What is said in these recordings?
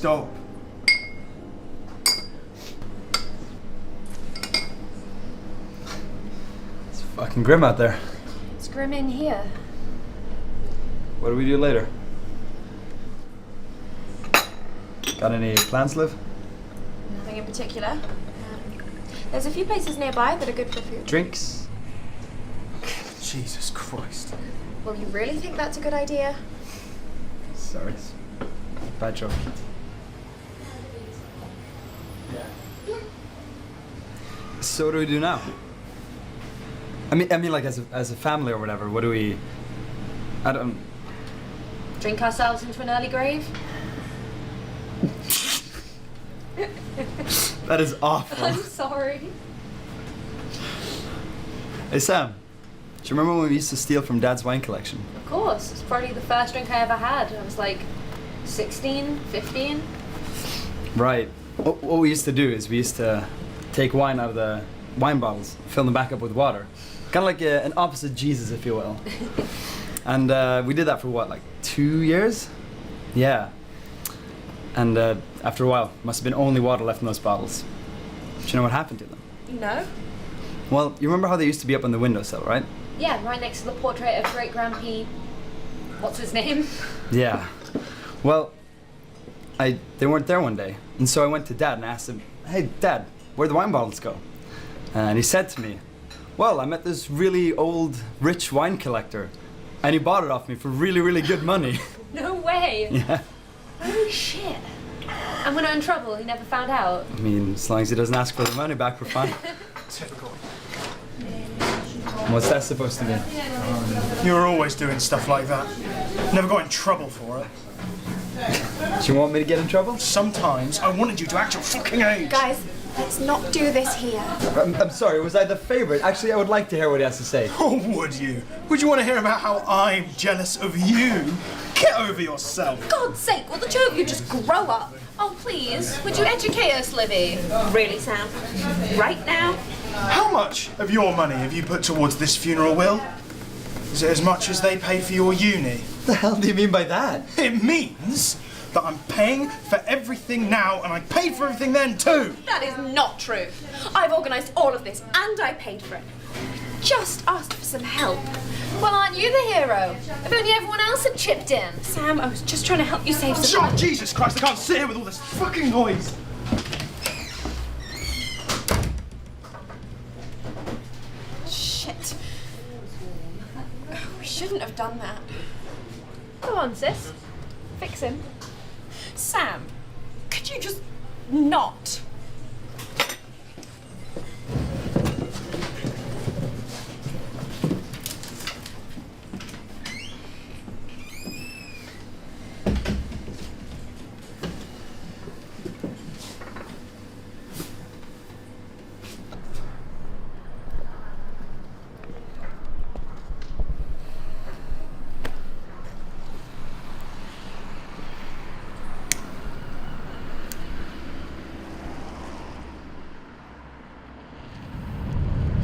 stop. It's fucking grim out there. It's grim in here. What do we do later? Got any plans, Liv? Nothing in particular. There's a few places nearby that are good for food. Drinks? Jesus Christ. Well, you really think that's a good idea? Sorry. Bad joke. So what do we do now? I mean, like as a family or whatever. What do we? I don't. Drink ourselves into an early grave? That is awful. I'm sorry. Hey Sam, do you remember when we used to steal from Dad's wine collection? Of course. It's probably the first drink I ever had. I was like 16, 15. Right. What we used to do is we used to take wine out of the wine bottles, fill them back up with water. Kind of like an opposite Jesus, if you will. And we did that for what, like 2 years? Yeah. And after a while, must have been only water left in those bottles. Do you know what happened to them? No? Well, you remember how they used to be up on the windowsill, right? Yeah, right next to the portrait of Great Grandpa. What's his name? Yeah. Well, they weren't there one day, and so I went to Dad and asked him, "Hey, Dad, where'd the wine bottles go?" And he said to me, "Well, I met this really old, rich wine collector, and he bought it off me for really, really good money." No way! Yeah. Holy shit. And when I'm in trouble, he never found out. I mean, as long as he doesn't ask for the money back, we're fine. Typical. What's that supposed to mean? You were always doing stuff like that. Never got in trouble for it. Do you want me to get in trouble? Sometimes I wanted you to act your fucking age. Guys, let's not do this here. I'm sorry, was I the favorite? Actually, I would like to hear what he has to say. Oh, would you? Would you want to hear about how I'm jealous of you? Get over yourself. God's sake, will the two of you just grow up? Oh, please, would you educate us, Libby? Really, Sam? Right now? How much of your money have you put towards this funeral, Will? Is it as much as they paid for your uni? What the hell do you mean by that? It means that I'm paying for everything now, and I paid for everything then too. That is not true. I've organised all of this, and I paid for it. Just asked for some help. Well, aren't you the hero? If only everyone else had chipped in. Sam, I was just trying to help you save some Oh, Jesus Christ, I can't sit here with all this fucking noise. Shit. We shouldn't have done that. Go on, sis. Fix him. Sam, could you just not?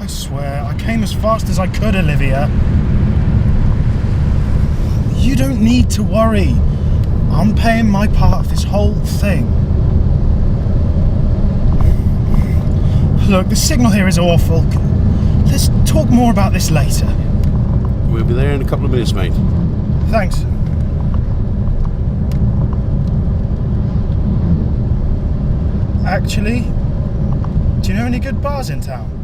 I swear, I came as fast as I could, Olivia. You don't need to worry. I'm paying my part of this whole thing. Look, the signal here is awful. Let's talk more about this later. We'll be there in a couple of minutes, mate. Thanks. Actually, do you know any good bars in town?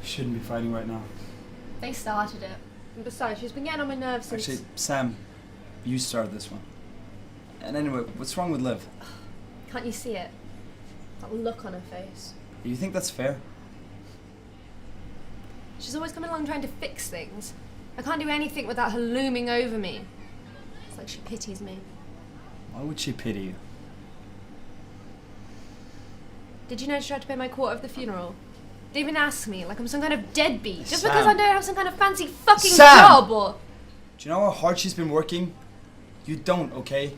Shouldn't be fighting right now. They started it. And besides, she's been getting on my nerves since... Actually, Sam, you started this one. And anyway, what's wrong with Liv? Can't you see it? That look on her face. You think that's fair? She's always coming along trying to fix things. I can't do anything without her looming over me. It's like she pities me. Why would she pity you? Did you know she tried to pay my quarter of the funeral? They even asked me like I'm some kind of deadbeat. Just Sam. because I don't have some kind of fancy fucking Sam. job or... Do you know how hard she's been working? You don't, okay?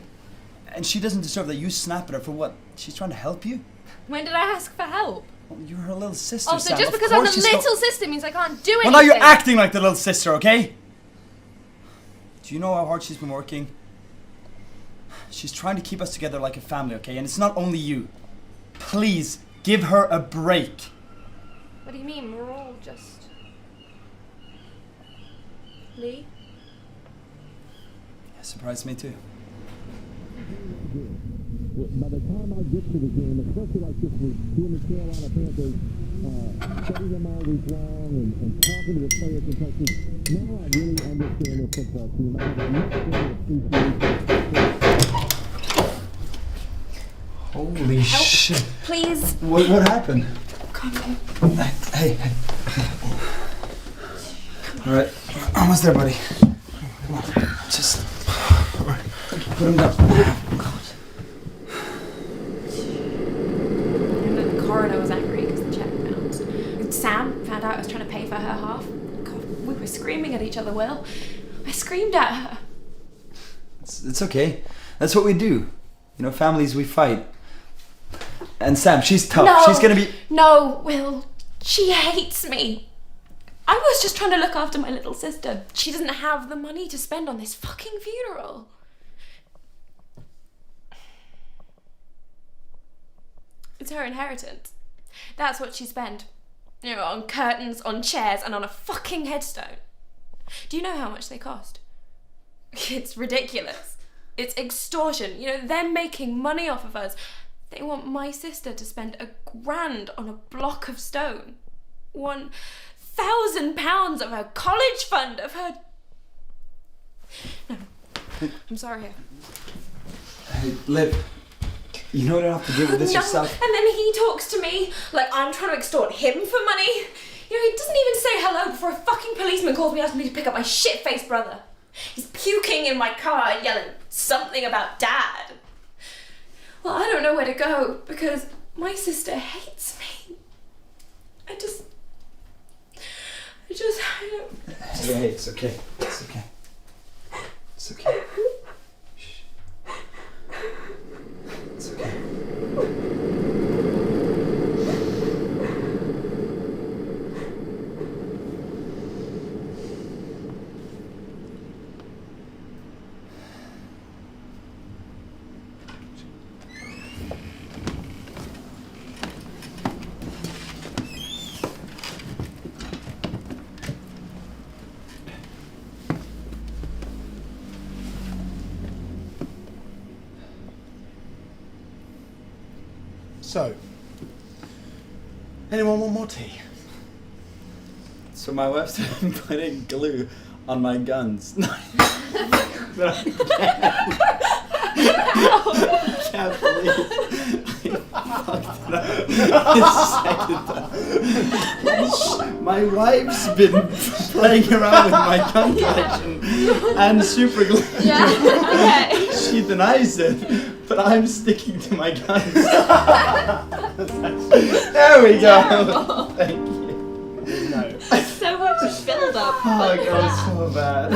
And she doesn't deserve that you snap at her for what? She's trying to help you? When did I ask for help? Well, you're her little sister, Oh, so Sam. just Of because I'm course the she's little sister means I can't do anything? Well, now you're acting like the little sister, okay? Do you know how hard she's been working? She's trying to keep us together like a family, okay? And it's not only you. Please, give her a break. What do you mean? We're all just... Lee? Yeah, surprised me too. By the time I get to the game, especially like this week, being the Carolina Panthers, studying them all week long and talking to the players and coaches, now I really understand their football team. I have a much greater appreciation. Holy shit. Please. What happened? Come on. Hey. Alright, almost there, buddy. Come on, just put him down. The coroner was angry because the check bounced. Sam found out I was trying to pay for her half. God, we were screaming at each other, Will. I screamed at her. It's okay. That's what we do. You know, families, we fight. And Sam, she's tough. No, She's gonna be... No, Will. She hates me. I was just trying to look after my little sister. She doesn't have the money to spend on this fucking funeral. It's her inheritance. That's what she spent. You know, on curtains, on chairs, and on a fucking headstone. Do you know how much they cost? It's ridiculous. It's extortion. You know, they're making money off of us. They want my sister to spend $1,000 on a block of stone. £1,000 of her college fund, of her... No. I'm sorry. Hey, Liv. You know you don't have to deal with this No, yourself. and then he talks to me like I'm trying to extort him for money. You know, he doesn't even say hello before a fucking policeman calls me asking me to pick up my shit-faced brother. He's puking in my car and yelling something about Dad. Well, I don't know where to go because my sister hates me. I don't... Hey, it's okay. It's okay. It's okay. Shh. It's okay. So, anyone want more tea? So my wife's been putting glue on my guns. But I can't believe I fucked it up. My wife's been playing around with my gun collection and super glue. Yeah, okay. She denies it, but I'm sticking to my guns. There we go. Terrible. Thank you. No. So much build up. Oh, God, so bad.